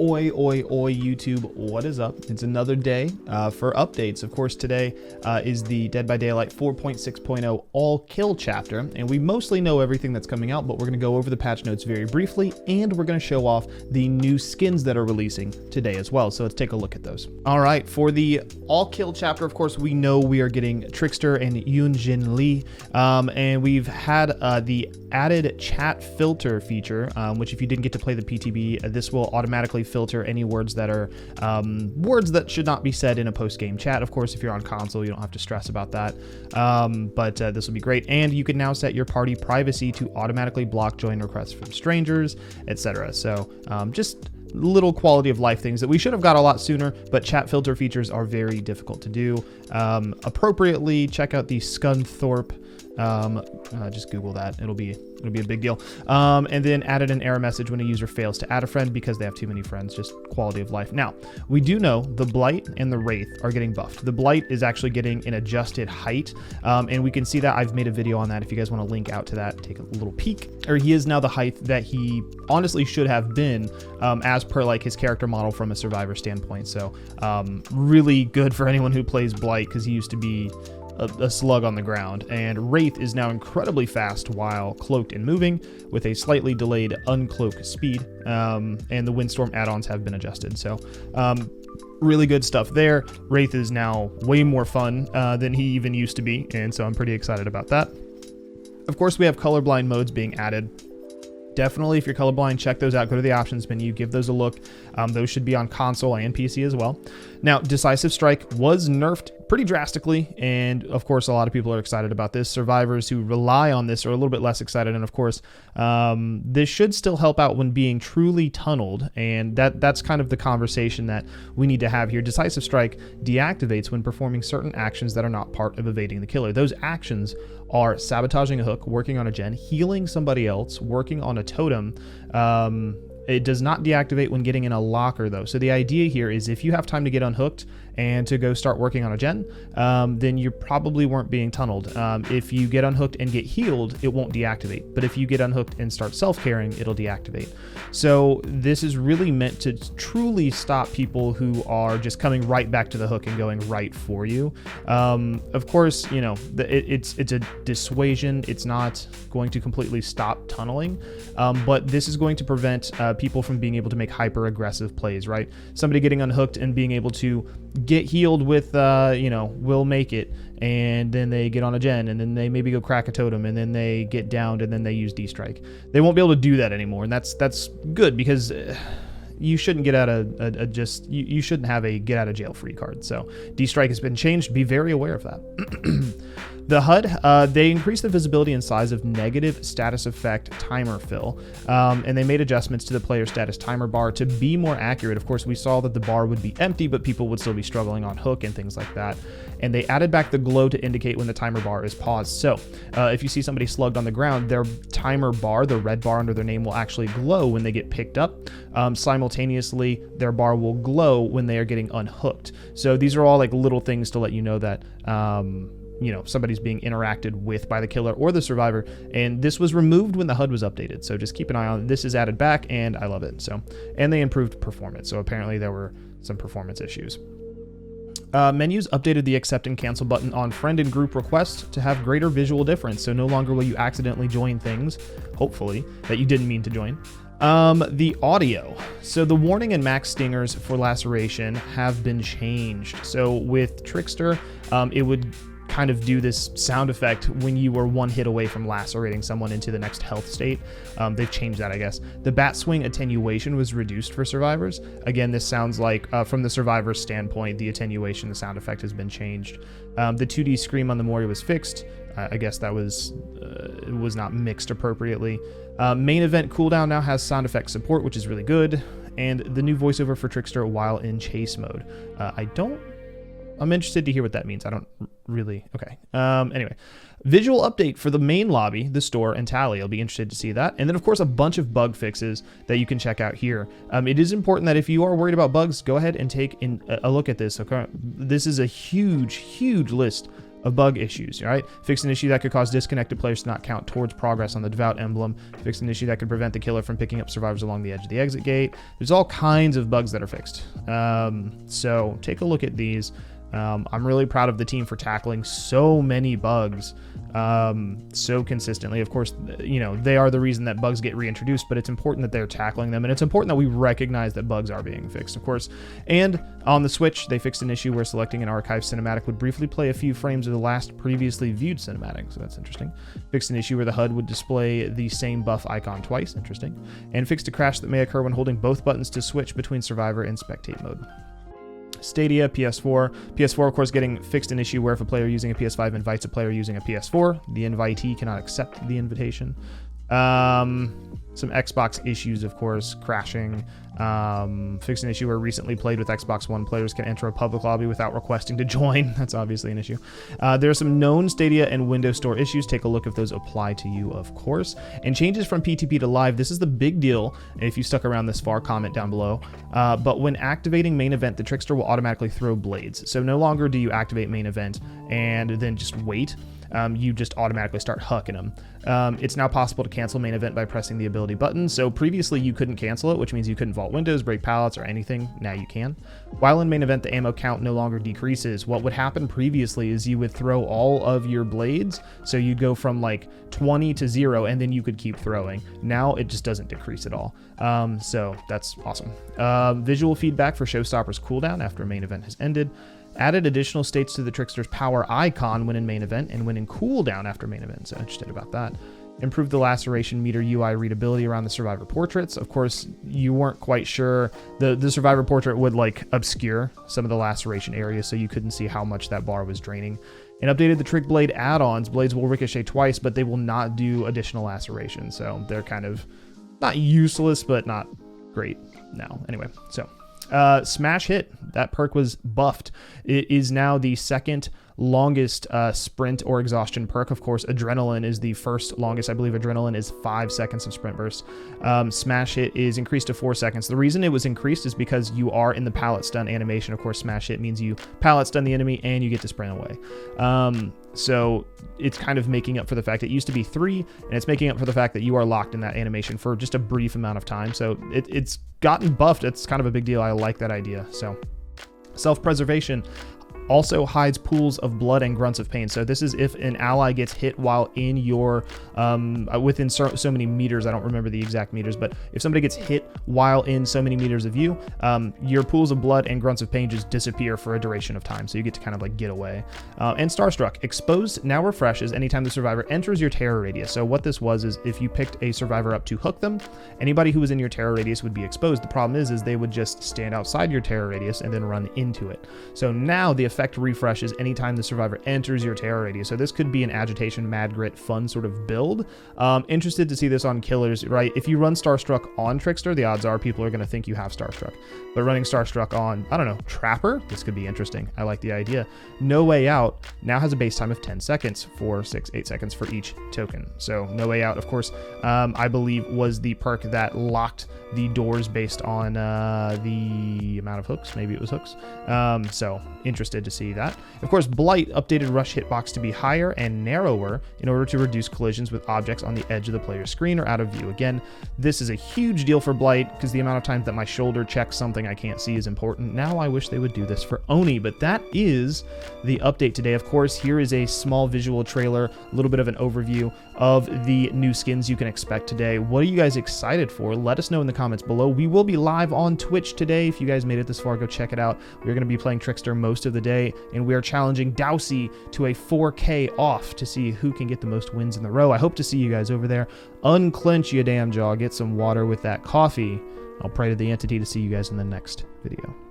Oi, oi, oi, YouTube, what is up? It's another day for updates. Of course, today is the Dead by Daylight 4.6.0 All Kill chapter, and we mostly know everything that's coming out, but we're going to go over the patch notes very briefly, and we're going to show off the new skins that are releasing today as well. So let's take a look at those. All right, for the All Kill chapter, of course, we know we are getting Trickster and Yun-Jin Lee, and we've had the added chat filter feature, which if you didn't get to play the PTB, this will automatically filter any words that are words that should not be said in a post-game chat. Of course, if you're on console, you don't have to stress about that, but this will be great. And you can now set your party privacy to automatically block join requests from strangers, etc. So just little quality of life things that we should have got a lot sooner, but chat filter features are very difficult to do appropriately. Check out the Scunthorpe. Just Google that. It'll be a big deal. And then added an error message when a user fails to add a friend because they have too many friends. Just quality of life. Now, we do know the blight and the wraith are getting buffed. The blight is actually getting an adjusted height, and we can see that. I've made a video on that. If you guys want to link out to that, take a little peek. Or he is now the height that he honestly should have been, as per like his character model from a survivor standpoint. So really good for anyone who plays blight, because he used to be a slug on the ground, and wraith is now incredibly fast while cloaked and moving with a slightly delayed uncloak speed, and the windstorm add-ons have been adjusted. So really good stuff there. Wraith is now way more fun than he even used to be, and so I'm pretty excited about that. Of course, we have colorblind modes being added. Definitely, if you're colorblind, check those out. Go to the options menu, give those a look. Those should be on console and PC as well. Now, Decisive Strike was nerfed pretty drastically, and of course, a lot of people are excited about this. Survivors who rely on this are a little bit less excited, and of course, this should still help out when being truly tunneled, and that's kind of the conversation that we need to have here. Decisive Strike deactivates when performing certain actions that are not part of evading the killer. Those actions are sabotaging a hook, working on a gen, healing somebody else, working on a totem. It does not deactivate when getting in a locker, though. So the idea here is if you have time to get unhooked and to go start working on a gen, then you probably weren't being tunneled. If you get unhooked and get healed, it won't deactivate. But if you get unhooked and start self-caring, it'll deactivate. So this is really meant to truly stop people who are just coming right back to the hook and going right for you. Of course, you know, it's a dissuasion. It's not going to completely stop tunneling, but this is going to prevent people from being able to make hyper-aggressive plays, right? Somebody getting unhooked and being able to get healed with, you know, will make it, and then they get on a gen, and then they maybe go crack a totem, and then they get downed, and then they use D-Strike. They won't be able to do that anymore, and that's good, because you shouldn't get out of you shouldn't have a get out of jail free card. So D-Strike has been changed. Be very aware of that. The HUD, they increased the visibility and size of negative status effect timer fill, and they made adjustments to the player status timer bar to be more accurate. Of course, we saw that the bar would be empty, but people would still be struggling on hook and things like that. And they added back the glow to indicate when the timer bar is paused. So if you see somebody slugged on the ground, their timer bar, the red bar under their name, will actually glow when they get picked up. Simultaneously, their bar will glow when they are getting unhooked. So these are all like little things to let you know that you know, somebody's being interacted with by the killer or the survivor, and this was removed when the HUD was updated, so just keep an eye on it. This is added back, and I love it. So, and they improved performance, so apparently there were some performance issues. Menus updated the accept and cancel button on friend and group requests to have greater visual difference, so no longer will you accidentally join things, hopefully, that you didn't mean to join. The audio. So the warning and max stingers for laceration have been changed. So with Trickster, it would kind of do this sound effect when you were one hit away from lacerating someone into the next health state. They've changed that, I guess. The bat swing attenuation was reduced for survivors. Again, this sounds like from the survivor's standpoint, the attenuation, the sound effect has been changed. The 2D scream on the Mori was fixed. I guess that was it was not mixed appropriately. Main event cooldown now has sound effect support, which is really good. And the new voiceover for Trickster while in chase mode. I'm interested to hear what that means. I don't really. Okay. Anyway, visual update for the main lobby, the store, and tally. I'll be interested to see that. And then, of course, a bunch of bug fixes that you can check out here. It is important that if you are worried about bugs, go ahead and take a look at this. Okay. This is a huge, huge list of bug issues, right? Fixed an issue that could cause disconnected players to not count towards progress on the Devout Emblem. Fixed an issue that could prevent the killer from picking up survivors along the edge of the exit gate. There's all kinds of bugs that are fixed. So take a look at these. I'm really proud of the team for tackling so many bugs so consistently. Of course, you know, they are the reason that bugs get reintroduced, but it's important that they're tackling them, and it's important that we recognize that bugs are being fixed, of course. And on the Switch, they fixed an issue where selecting an archive cinematic would briefly play a few frames of the last previously viewed cinematic, so that's interesting. Fixed an issue where the HUD would display the same buff icon twice, interesting. And fixed a crash that may occur when holding both buttons to switch between survivor and spectate mode. Stadia, PS4. PS4, of course, getting fixed an issue where if a player using a PS5 invites a player using a PS4, the invitee cannot accept the invitation. Some Xbox issues, of course, crashing. Fixed an issue where recently played with Xbox One players can enter a public lobby without requesting to join. That's obviously an issue. There are some known Stadia and Windows Store issues. Take a look if those apply to you, of course. And changes from PTP to live. This is the big deal. If you stuck around this far, comment down below. But when activating main event, the Trickster will automatically throw blades. So no longer do you activate main event and then just wait. You just automatically start hucking them. It's now possible to cancel main event by pressing the ability button. So previously you couldn't cancel it, which means you couldn't vault windows, break pallets, or anything. Now you can. While in main event, the ammo count no longer decreases. What would happen previously is you would throw all of your blades. So you'd go from like 20 to 0, and then you could keep throwing. Now it just doesn't decrease at all. So that's awesome. Visual feedback for Showstopper's cooldown after a main event has ended. Added additional states to the Trickster's power icon when in main event and when in cooldown after main event, so interested about that. Improved the laceration meter UI readability around the survivor portraits. Of course, you weren't quite sure. The survivor portrait would like obscure some of the laceration areas, so you couldn't see how much that bar was draining. And updated the Trick Blade add-ons. Blades will ricochet twice, but they will not do additional laceration, so they're kind of not useless, but not great now. Anyway, so... Smash Hit, that perk was buffed. It is now the second longest sprint or exhaustion perk. Of course, Adrenaline is the first longest. I believe Adrenaline is 5 seconds of sprint burst. Smash Hit is increased to 4 seconds. The reason it was increased is because you are in the pallet stun animation. Of course, Smash Hit means you pallet stun the enemy and you get to sprint away. So it's kind of making up for the fact it used to be 3, and it's making up for the fact that you are locked in that animation for just a brief amount of time. So it's gotten buffed. It's kind of a big deal. I like that idea. So self-preservation also hides pools of blood and grunts of pain. So this is if an ally gets hit while in your, within so many meters, I don't remember the exact meters, but if somebody gets hit while in so many meters of you, your pools of blood and grunts of pain just disappear for a duration of time. So you get to kind of like get away. And Starstruck, exposed now refreshes anytime the survivor enters your terror radius. So what this was is if you picked a survivor up to hook them, anybody who was in your terror radius would be exposed. The problem is they would just stand outside your terror radius and then run into it. So now the effect refreshes anytime the survivor enters your terror radius. So this could be an agitation, mad grit, fun sort of build. Interested to see this on killers, right? If you run Starstruck on Trickster, the odds are people are going to think you have Starstruck. But running Starstruck on, I don't know, Trapper, this could be interesting. I like the idea. No Way Out now has a base time of 10 seconds, 4, 6, 8 seconds for each token. So No Way Out, of course, I believe was the perk that locked the doors based on the amount of hooks. Maybe it was hooks. So interested to see that. Of course, Blight updated rush hitbox to be higher and narrower in order to reduce collisions with objects on the edge of the player's screen or out of view. Again, this is a huge deal for Blight because the amount of times that my shoulder checks something I can't see is important. Now I wish they would do this for Oni, but that is the update today. Of course, here is a small visual trailer, a little bit of an overview of the new skins you can expect today. What are you guys excited for? Let us know in the comments below. We will be live on Twitch today. If you guys made it this far, go check it out. We're going to be playing Trickster most of the day, and we are challenging Dowsey to a 4K off to see who can get the most wins in the row. I hope to see you guys over there. Unclench your damn jaw, get some water with that coffee. I'll pray to the entity to see you guys in the next video.